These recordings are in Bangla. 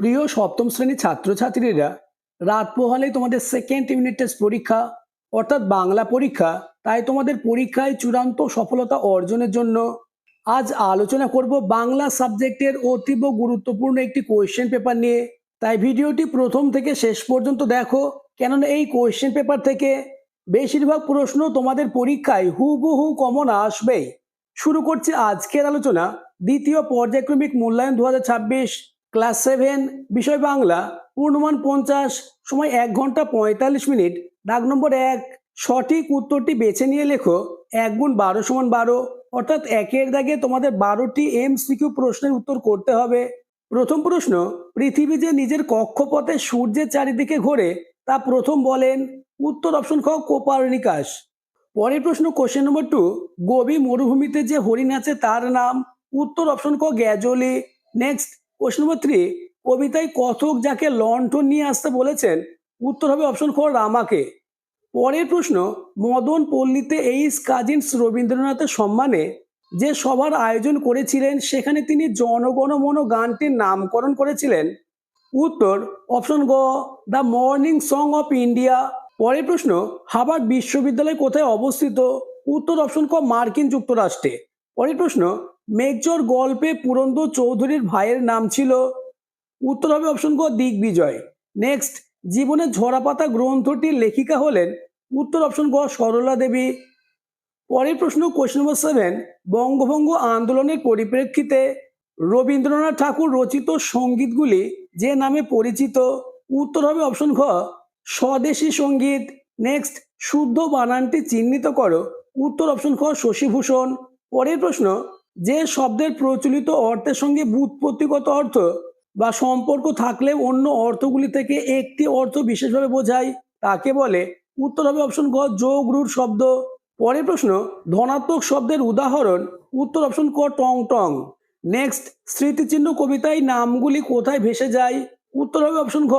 প্রিয় সপ্তম শ্রেণীর ছাত্রছাত্রীরা, রাত পোহালেই তোমাদের সেকেন্ড ইউনিট টেস্ট পরীক্ষা অর্থাৎ বাংলা পরীক্ষা। তাই তোমাদের পরীক্ষায় চূড়ান্ত সফলতা অর্জনের জন্য আজ আলোচনা করব বাংলা সাবজেক্টের অতীব গুরুত্বপূর্ণ একটি কোয়েশ্চেন পেপার নিয়ে। তাই ভিডিওটি প্রথম থেকে শেষ পর্যন্ত দেখো, কেননা এই কোয়েশ্চেন পেপার থেকে বেশিরভাগ প্রশ্ন তোমাদের পরীক্ষায় হুবহু কমন আসবেই। শুরু করছি আজকের আলোচনা। দ্বিতীয় পর্যায়ক্রমিক মূল্যায়ন 2026, ক্লাস 7, বিষয় বাংলা, পূর্ণমান 50, সময় 1 ঘন্টা 45 মিনিট। দাগ নম্বর 1, সঠিক উত্তরটি বেছে নিয়ে লেখো 1 গুণ 12 সমান 12, অর্থাৎ একের দাগে তোমাদের 12টি এমসিকিউ প্রশ্নের উত্তর করতে হবে। প্রথম প্রশ্ন, পৃথিবী যে নিজের কক্ষপথে সূর্যের চারিদিকে ঘোরে তা প্রথম বলেন? উত্তর অপশন খ, কোপার্নিকাস। পরের প্রশ্ন, কোশ্চেন নম্বর 2, গোবি মরুভূমিতে যে হরিণ আছে তার নাম? উত্তর অপশন ক, গ্যাজলি। নেক্সট, কোশ্চেন নম্বর 3, কবিতায় কথক যাকে লণ্ঠন নিয়ে আসতে বলেছেন? উত্তর হবে অপশন খ, রামাকে। পরের প্রশ্ন, মদন পল্লীতে এইচ কাজিন্স রবীন্দ্রনাথের সম্মানে যে সভার আয়োজন করেছিলেন সেখানে তিনি জনগণ মন গানটির নামকরণ করেছিলেন? উত্তর অপশন গ, the morning song of India. পরের প্রশ্ন, হার্ভার্ড বিশ্ববিদ্যালয় কোথায় অবস্থিত? উত্তর অপশন ক, মার্কিন যুক্তরাষ্ট্রে। পরের প্রশ্ন, মেঘচর গল্পে পুরন্দর চৌধুরীর ভাইয়ের নাম ছিল? উত্তর হবে অপশন ক, দিগ্বিজয়। নেক্সট, জীবনের ঝরাপাতা গ্রন্থটির লেখিকা হলেন? উত্তর অপশন ক, সরলা দেবী। পরের প্রশ্ন, কোশ্চেন নম্বর 7, বঙ্গভঙ্গ আন্দোলনের পরিপ্রেক্ষিতে রবীন্দ্রনাথ ঠাকুর রচিত সঙ্গীতগুলি যে নামে পরিচিত? উত্তর হবে অপশন খ, স্বদেশী সঙ্গীত। নেক্সট, শুদ্ধ বানানটি চিহ্নিত করো? উত্তর অপশন খ, শশীভূষণ। পরের প্রশ্ন, যে শব্দের প্রচলিত অর্থের সঙ্গে ব্যুৎপত্তিগত অর্থ বা সম্পর্ক থাকলেও অন্য অর্থগুলি থেকে একটি অর্থ বিশেষভাবে বোঝায় তাকে বলে? উত্তর হবে অপশন ক, যোগ রূঢ় শব্দ। পরের প্রশ্ন, ধনাত্মক শব্দের উদাহরণ? উত্তর অপশন ক, টং টং। নেক্সট, স্মৃতিচিহ্ন কবিতায় নামগুলি কোথায় ভেসে যায়? উত্তর হবে অপশন খ,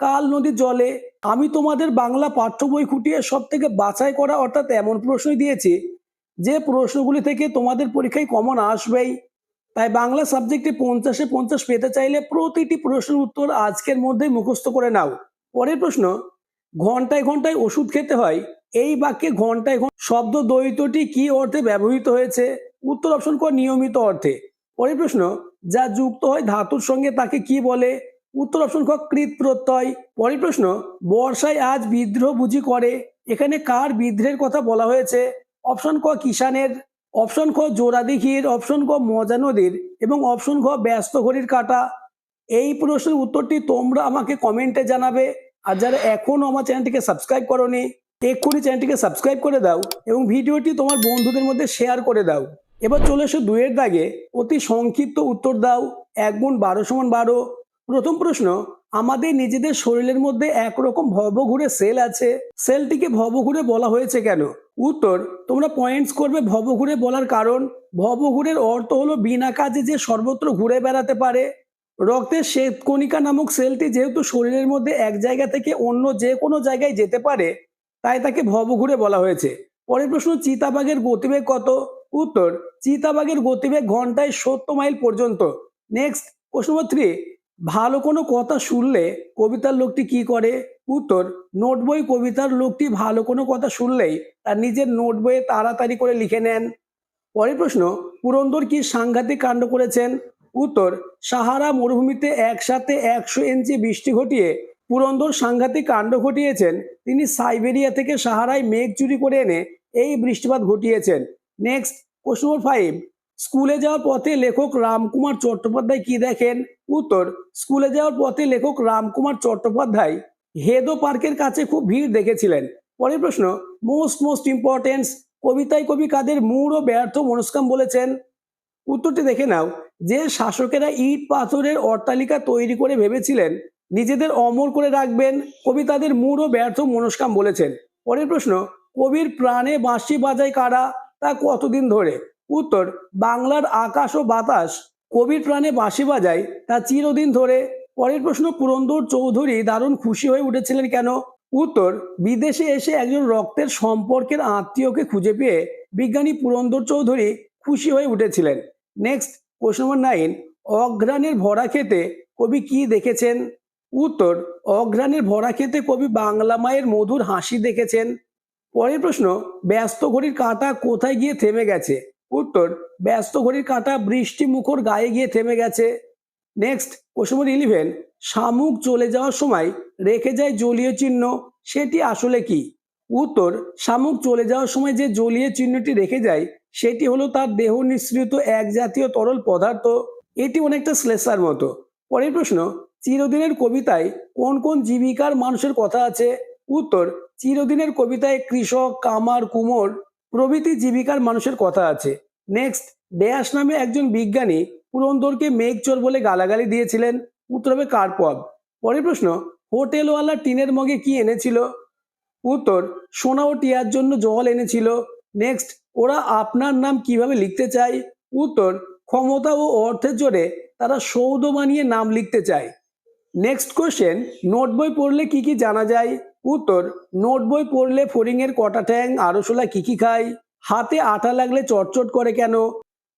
কাল নদীর জলে। আমি তোমাদের বাংলা পাঠ্য বই খুঁটিয়ে সব থেকে বাছাই করা অর্থাৎ এমন প্রশ্নই দিয়েছি যে প্রশ্নগুলি থেকে তোমাদের পরীক্ষায় কমন আসবেই। তাই বাংলা সাবজেক্টে 50-এ 50 পেতে চাইলে প্রতিটি প্রশ্নের উত্তর আজকের মধ্যেই মুখস্থ করে নাও। পরের প্রশ্ন, ঘন্টায় ঘন্টায় ওষুধ খেতে হয়, এই বাক্যে ঘন্টায় ঘন্টা শব্দ দ্বৈতটি কি অর্থে ব্যবহৃত হয়েছে? উত্তর অপশন ক, নিয়মিত অর্থে। পরের প্রশ্ন, যা যুক্ত হয় ধাতুর সঙ্গে তাকে কি বলে? উত্তর অপশন ক, কৃৎ প্রত্যয়। পরের প্রশ্ন, বর্ষায় আজ বিদ্রোহ বুঝি করে, এখানে কার বিদ্রোহের কথা বলা হয়েছে? অপশন ক, কিষানের। অপশন খ, জোড়াদিঘির। অপশন ক, মজা নদীর। এবং অপশন খ, ব্যস্ত ঘড়ির কাঁটা। এই প্রশ্নের উত্তরটি তোমরা আমাকে কমেন্টে জানাবে। আর যারা এখনো আমার চ্যানেলটিকে সাবস্ক্রাইব করোনি, এক্ষুনি চ্যানেলটিকে সাবস্ক্রাইব করে দাও এবং ভিডিওটি তোমার বন্ধুদের মধ্যে শেয়ার করে দাও। এবার চলে এসো 2-এর দাগে, অতি সংক্ষিপ্ত উত্তর দাও 1 গুণ 12 সমান 12। প্রথম প্রশ্ন, আমাদের নিজেদের শরীরের মধ্যে একরকম ভবঘুরে সেল আছে, সেলটিকে ভবঘুরে বলা হয়েছে কেন? উত্তর, তোমরা পয়েন্টস করবে ভবঘুরে বলার কারণ। ভবঘুরের অর্থ হলো বিনা কাজে যে সর্বত্র ঘুরে বেড়াতে পারে। রক্তের শ্বেতকণিকা নামক সেলটি যেহেতু শরীরের মধ্যে এক জায়গা থেকে অন্য যে কোনো জায়গায় যেতে পারে, তাই তাকে ভবঘুরে বলা হয়েছে। পরের প্রশ্ন, চিতাবাঘের গতিবেগ কত? উত্তর, চিতাবাঘের গতিবেগ ঘন্টায় 70 মাইল পর্যন্ত। নেক্সট, প্রশ্ন নম্বর 3, ভালো কোনো কথা শুনলে কবিতার লোকটি কি করে? উত্তর, নোট বই। কবিতার লোকটি ভালো কোনো কথা শুনলেই তার নিজের নোট বইয়ে তাড়াতাড়ি করে লিখে নেন। পরের প্রশ্ন, পুরন্দর কি সাংঘাতিক কাণ্ড করেছেন? উত্তর, সাহারা মরুভূমিতে একসাথে 100 ইঞ্চি বৃষ্টি ঘটিয়ে পুরন্দর সাংঘাতিক কাণ্ড ঘটিয়েছেন। তিনি সাইবেরিয়া থেকে সাহারায় মেঘ চুরি করে এনে এই বৃষ্টিপাত ঘটিয়েছেন। নেক্সট, প্রশ্ন নম্বর 5, স্কুলে যাওয়ার পথে লেখক রামকুমার চট্টোপাধ্যায় কি দেখেন? উত্তর, স্কুলে যাওয়ার পথে লেখক রামকুমার চট্টোপাধ্যায় হেদো পার্কের কাছে খুব ভিড় দেখেছিলেন। পরের প্রশ্ন, মোস্ট ইম্পর্টেন্স, কবিতায় কবি কাদের মূঢ় ও ব্যর্থ মনস্কাম বলেছেন? উত্তরটি দেখে নাও। যে শাসকেরা ইট পাথরের অট্টালিকা তৈরি করে ভেবেছিলেন নিজেদের অমর করে রাখবেন, কবি তাদের মূঢ় ও ব্যর্থ মনস্কাম বলেছেন। পরের প্রশ্ন, কবির প্রাণে বাঁশি বাজায় কারা, তা কতদিন ধরে? উত্তর, বাংলার আকাশ ও বাতাস কবির প্রাণে বাঁশি বাজায় তা চিরদিন ধরে। পরের প্রশ্ন, পুরন্দর চৌধুরী দারুণ খুশি হয়ে উঠেছিলেন কেন? উত্তর, বিদেশে এসে একজন রক্তের সম্পর্কের আত্মীয়কে খুঁজে পেয়ে বিজ্ঞানী পুরন্দর চৌধুরী খুশি হয়ে উঠেছিলেন। নেক্সট, কোশ্চেন নম্বর 9, অঘ্রাণের ভরা খেতে কবি কি দেখেছেন? উত্তর, অঘ্রাণের ভরা খেতে কবি বাংলা মায়ের মধুর হাসি দেখেছেন। পরের প্রশ্ন, ব্যস্ত ঘড়ির কাঁটা কোথায় গিয়ে থেমে গেছে? উত্তর, ব্যস্ত ঘড়ির কাঁটা বৃষ্টি মুখর গায়ে গিয়ে থেমে গেছে। নেক্সট, কোশ্চেন নম্বর 11, শামুক চলে যাওয়ার সময় রেখে যায় জলীয় চিহ্ন, সেটি আসলে কি? উত্তর, শামুক চলে যাওয়ার সময় যে জলীয় চিহ্নটি রেখে যায় সেটি হলো তার দেহ নিঃসৃত এক জাতীয় তরল পদার্থ। এটি অনেকটা শ্লেষার মতো। পরের প্রশ্ন, চিরদিনের কবিতায় কোন কোন জীবিকার মানুষের কথা আছে? উত্তর, চিরদিনের কবিতায় কৃষক, কামার, কুমোর প্রভৃতি জীবিকার মানুষের কথা আছে। নেক্সট, ড্যাশ নামে একজন বিজ্ঞানী পুরন্দরকে মেঘচোর বলে গালাগালি দিয়েছিলেন। উত্তর হবে কার্পভ। পরের প্রশ্ন, হোটেলওয়ালা টিনের মগে কি এনেছিল? উত্তর, সোনা ও টিয়ার জন্য জল এনেছিল। নেক্সট, ওরা আপনার নাম কিভাবে লিখতে চায়? উত্তর, ক্ষমতা ও অর্থের জোরে তারা সৌধ বানিয়ে নাম লিখতে চায়। নেক্সট কোশ্চেন, নোট বই পড়লে কি কি জানা যায়? উত্তর, নোট বই পড়লে ফড়িংয়ের কটা ঠ্যাং, আরশোলা কি কি খায়? হাতে আঠা লাগলে চটচট করে কেন?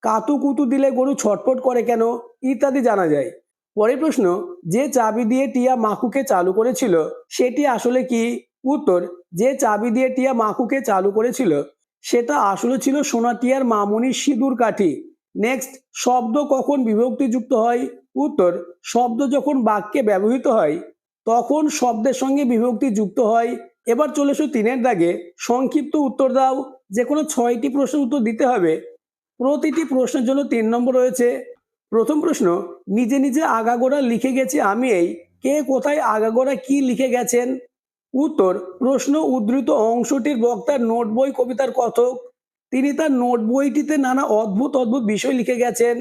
কাতু কুতু দিলে গরু ছটফট করে কেন? ইত্যাদি জানা যায়। পরের প্রশ্ন, যে চাবি দিয়ে টিয়া মাকুকে চালু করেছিল সেটি আসলে কি? উত্তর, যে চাবি দিয়ে টিয়া মাকুকে চালু করেছিল সেটা আসলে ছিল সোনা টিয়ার মামুনির সিঁদুর কাঠি। নেক্সট, শব্দ কখন বিভক্তিযুক্ত হয়? উত্তর, শব্দ যখন বাক্যে ব্যবহৃত হয় তখন শব্দের সঙ্গে বিভক্তি যুক্ত হয়। এবার চলে এসো 3-এর দাগে, সংক্ষিপ্ত উত্তর দাও। যে কোনো 6টি প্রশ্নের উত্তর দিতে হবে। প্রতিটি প্রশ্নের জন্য 3 নম্বর রয়েছে। প্রথম প্রশ্ন, নিজে নিজে আগাগোড়া লিখে গেছি আমি এই, কে কোথায় আগাগোড়া কি লিখে গেছেন? উত্তর, প্রশ্ন উদ্ধৃত অংশটির বক্তার নোট বই কবিতার কথক। তিনি তার নোট বইটিতে নানা অদ্ভুত অদ্ভুত বিষয় লিখে গেছেন,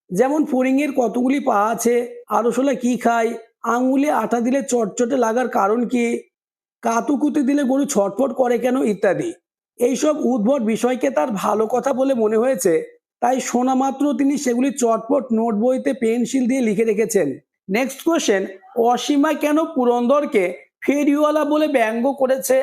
যেমন ফড়িংয়ের কতগুলি পা আছে, আরশোলা কি খায়, আঙুলে আঠা দিলে চটচটে লাগার কারণ কি, কাতুকুতি দিলে গরু ছটফট করে কেন ইত্যাদি। এইসব উদ্ভট বিষয়কে তার ভালো কথা বলে মনে হয়েছে, তাই শোনা মাত্র তিনি সেগুলি চটপট নোট বইতে পেন্সিল দিয়ে লিখে রেখেছেন। নেক্সট কোশ্চেন, অসীমা কেন পুরন্দরকে ফেরিওয়ালা বলে ব্যঙ্গ করেছে?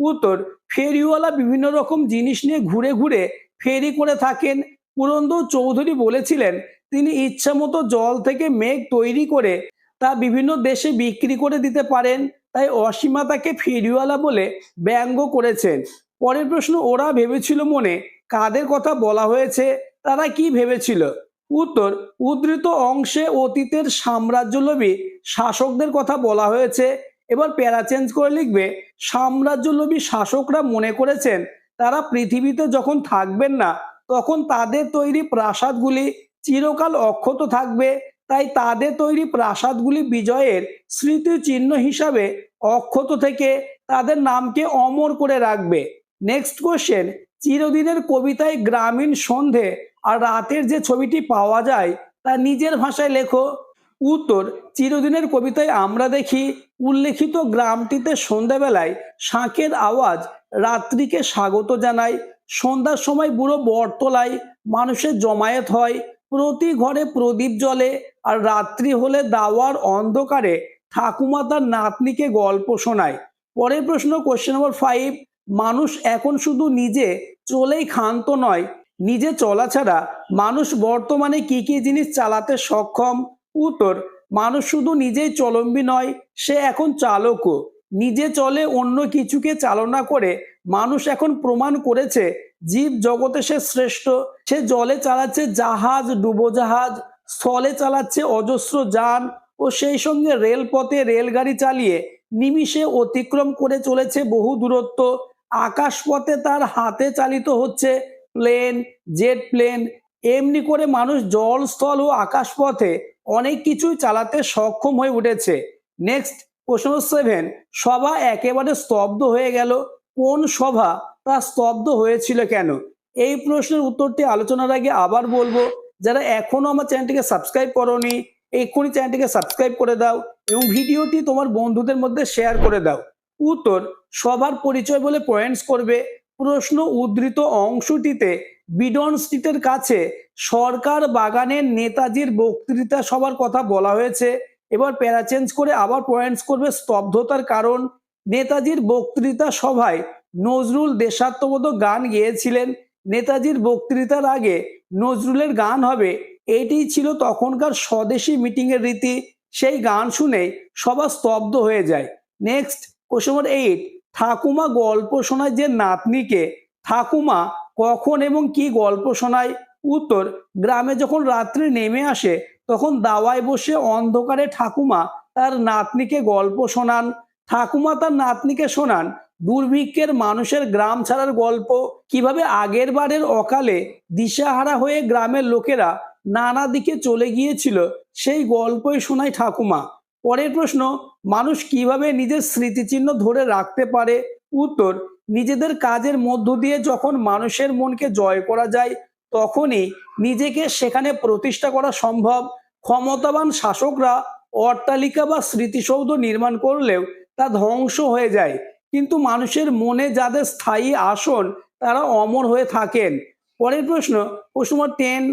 উত্তর, ফেরিওয়ালা বিভিন্ন রকম জিনিস নিয়ে ঘুরে ঘুরে ফেরি করে থাকেন। পুরন্দর চৌধুরী বলেছিলেন তিনি ইচ্ছামতো জল থেকে মেঘ তৈরি করে তা বিভিন্ন দেশে বিক্রি করে দিতে পারেন, তাই অসীমা তাকে ফেরিওয়ালা বলে ব্যঙ্গ করেছেন। পরের প্রশ্ন, ওরা ভেবেছিল মনে কাদের কথা বলা হয়েছে, তারা কি ভেবেছিল? উত্তর, উদ্ধৃত অংশে অতীতের সাম্রাজ্যলোভী শাসকদের কথা বলা হয়েছে। এবার প্যারা চেঞ্জ করে লিখবে, সাম্রাজ্যলোভী শাসকরা মনে করেছেন তারা পৃথিবীতে যখন থাকবেন না তখন তাদের তৈরি প্রাসাদগুলি চিরকাল অক্ষত থাকবে, তাই তাদের তৈরি প্রাসাদগুলি বিজয়ের স্মৃতিচিহ্ন হিসাবে অক্ষত থেকে তাদের নামকে অমর করে রাখবে। নেক্সট কোশ্চেন, চিরদিনের কবিতায় গ্রামীণ সন্ধে আর রাতের যে ছবিটি পাওয়া যায় তা নিজের ভাষায় লেখো। উত্তর, চিরদিনের কবিতায় আমরা দেখি উল্লেখিত গ্রামটিতে সন্ধ্যাবেলায় শাঁখের আওয়াজ রাত্রিকে স্বাগত জানায়। সন্ধ্যার সময় বুড়ো বটতলায় মানুষের জমায়েত হয়, প্রতি ঘরে প্রদীপ জ্বলে, আর রাত্রি হলে দাওয়ার অন্ধকারে ঠাকুমা তার নাতনিকে গল্প শোনায়। পরের প্রশ্ন, কোশ্চেন নম্বর 5, মানুষ এখন শুধু নিজে চলেই ক্ষান্ত নয়, নিজে চলা ছাড়া মানুষ বর্তমানে কি কি জিনিস চালাতে সক্ষম? উত্তর, মানুষ শুধু নিজেই চলম্বী নয়, সে এখন চালকও। নিজে চলে অন্য কিছুকে চালনা করে মানুষ এখন প্রমাণ করেছে জীব জগতে সে শ্রেষ্ঠ। সে জলে চালাচ্ছে জাহাজ, ডুবোজাহাজ, স্থলে চালাচ্ছে অজস্র যান, ও সেই সঙ্গে রেলপথে রেলগাড়ি চালিয়ে নিমিষে অতিক্রম করে চলেছে বহু দূরত্ব। আকাশপথে তার হাতে চালিত হচ্ছে প্লেন, জেট প্লেন। এমনি করে মানুষ জল, স্থল ও আকাশপথে অনেক কিছুই চালাতে সক্ষম হয়ে উঠেছে। নেক্সট, প্রশ্ন 7, সভা একেবারে স্তব্ধ হয়ে গেল, কোন সভা তা স্তব্ধ হয়েছিল কেন? এই প্রশ্নের উত্তরটি আলোচনার আগে আবার বলবো, যারা এখনো আমার চ্যানেলটিকে সাবস্ক্রাইব করোনি এক্ষুনি চ্যানেলটিকে সাবস্ক্রাইব করে দাও এবং ভিডিওটি তোমার বন্ধুদের মধ্যে শেয়ার করে দাও। উত্তর, সবার পরিচয় বলে পয়েন্টস করবে। প্রশ্ন উদ্ধৃত অংশটিতে বিডন স্ট্রিটের কাছে সরকার বাগানের নেতাজির বক্তৃতা সভার কথা বলা হয়েছে। এবার প্যারা চেঞ্জ করে আবার পয়েন্টস করবে স্তব্ধতার কারণ। নেতাজির বক্তৃতা সভায় নজরুল দেশাত্মবোধক গান গেয়েছিলেন। নেতাজির বক্তৃতার আগে নজরুলের গান হবে, এটিই ছিল তখনকার স্বদেশী মিটিং এর রীতি। সেই গান শুনে সবার স্তব্ধ হয়ে যায়। নেক্সট কোশ্চেন নম্বর 8, ঠাকুমা গল্প শোনায় যে নাতনিকে, ঠাকুমা কখন এবং কি গল্প শোনায়? উত্তর, গ্রামে যখন রাত্রি নেমে আসে তখন দাওয়ায় বসে অন্ধকারে ঠাকুমা তার নাতনিকে গল্প শোনান। ঠাকুমা তার নাতনিকে শোনান দুর্ভিক্ষের মানুষের গ্রাম ছাড়ার গল্প, কিভাবে আগের বারের অকালে দিশাহারা হয়ে গ্রামের লোকেরা নানা দিকে চলে গিয়েছিল, সেই গল্পই শোনায় ঠাকুমা। পরের প্রশ্ন, মানুষ কিভাবে নিজের স্মৃতিচিহ্ন ধরে রাখতে পারে? উত্তর, নিজেদের কাজের মধ্য দিয়ে যখন মানুষের মনকে জয় করা যায় তখনই নিজেকে সেখানে প্রতিষ্ঠা করা সম্ভব। ক্ষমতাবান শাসকরা অট্টালিকা বা স্মৃতিসৌধ নির্মাণ করলেও তা ধ্বংস হয়ে যায়, কিন্তু মানুষের মনে যাদের স্থায়ী আসন তারা অমর হয়ে থাকেন। পরের প্রশ্ন, প্রশ্ন নম্বর 10,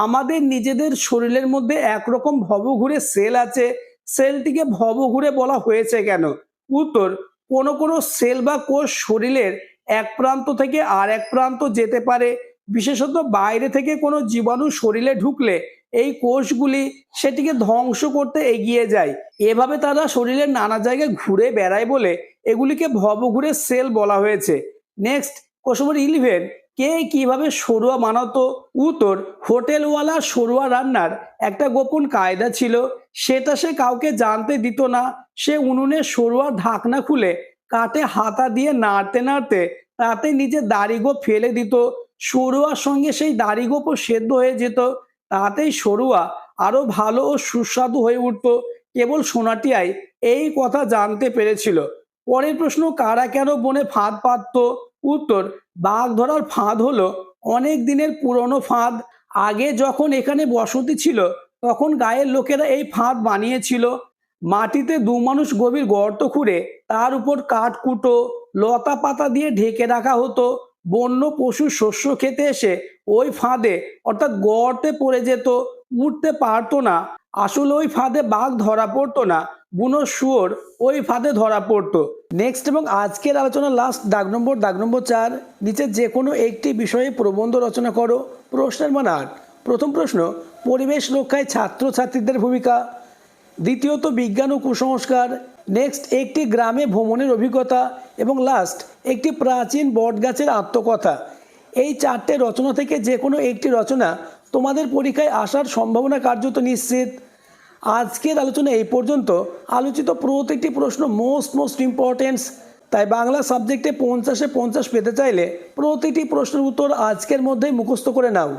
আমাদের নিজেদের শরীরের মধ্যে একরকম ভবঘুরে সেল আছে, সেলটিকে ভবঘুরে বলা হয়েছে কেন? উত্তর, কোনো কোনো সেল বা কোষ শরীরের এক প্রান্ত থেকে আর এক প্রান্ত যেতে পারে, বিশেষত বাইরে থেকে কোনো জীবাণু শরীরে ঢুকলে এই কোষগুলি সেটিকে ধ্বংস করতে এগিয়ে যায়। এভাবে তারা শরীরের নানা জায়গায় ঘুরে বেড়ায় বলে এগুলিকে ভবঘুরে সেল বলা হয়েছে। নেক্সট কোশ্চেন নম্বর 11, কে কিভাবে সরুয়া বানাতো? উত্তর, হোটেলওয়ালা সরুয়া রান্নার একটা গোপন কায়দা ছিল, সেটা সে কাউকে জানতে দিত না। সে উনুনে সরুয়ার ঢাকনা খুলে কাঠে হাতা দিয়ে নাড়তে নাড়তে তাতে নিজের দাড়িগোপ ফেলে দিত। সরুয়ার সঙ্গে সেই দাড়িগোপও সেদ্ধ হয়ে যেত, তাতেই সরুয়া আরো ভালো ও সুস্বাদু হয়ে উঠত। কেবল সোনাটিয়াই এই কথা জানতে পেরেছিল। পরের প্রশ্ন, কারা কেন বনে ফাঁদ পাতত? উত্তর, বাঘ ধরার ফাঁদ হলো অনেক দিনের পুরনো ফাঁদ। আগে যখন এখানে বসতি ছিল তখন গায়ের লোকেরা এই ফাঁদ বানিয়েছিল। মাটিতে দু মানুষ গভীর গর্ত খুঁড়ে তার উপর কাঠকুটো লতা পাতা দিয়ে ঢেকে রাখা হতো। বন্য পশু শস্য খেতে এসে ওই ফাঁদে অর্থাৎ গর্তে পড়ে যেত, উঠতে পারতো না। আসলে ওই ফাঁদে বাঘ ধরা পড়তো না, বুনো শুয়োর ওই ফাঁদে ধরা পড়তো। নেক্সট এবং আজকের আলোচনা লাস্ট দাগ নম্বর 4, নিচে যে কোনো একটি বিষয়ে প্রবন্ধ রচনা করো। প্রশ্নের মান 8। প্রথম প্রশ্ন, পরিবেশ রক্ষায় ছাত্রছাত্রীদের ভূমিকা। দ্বিতীয়ত, বিজ্ঞান ও কুসংস্কার। নেক্সট, একটি গ্রামে ভ্রমণের অভিজ্ঞতা। এবং লাস্ট, একটি প্রাচীন বটগাছের আত্মকথা। এই 4টে রচনা থেকে যে কোনো একটি রচনা তোমাদের পরীক্ষায় আসার সম্ভাবনা কার্যত নিশ্চিত। আজকের আলোচনা এই পর্যন্ত। আলোচিত প্রত্যেকটি প্রশ্ন মোস্ট ইম্পর্টেন্স, তাই বাংলা সাবজেক্টে 50-এ 50 পেতে চাইলে প্রতিটি প্রশ্নের উত্তর আজকের মধ্যেই মুখস্থ করে নাও।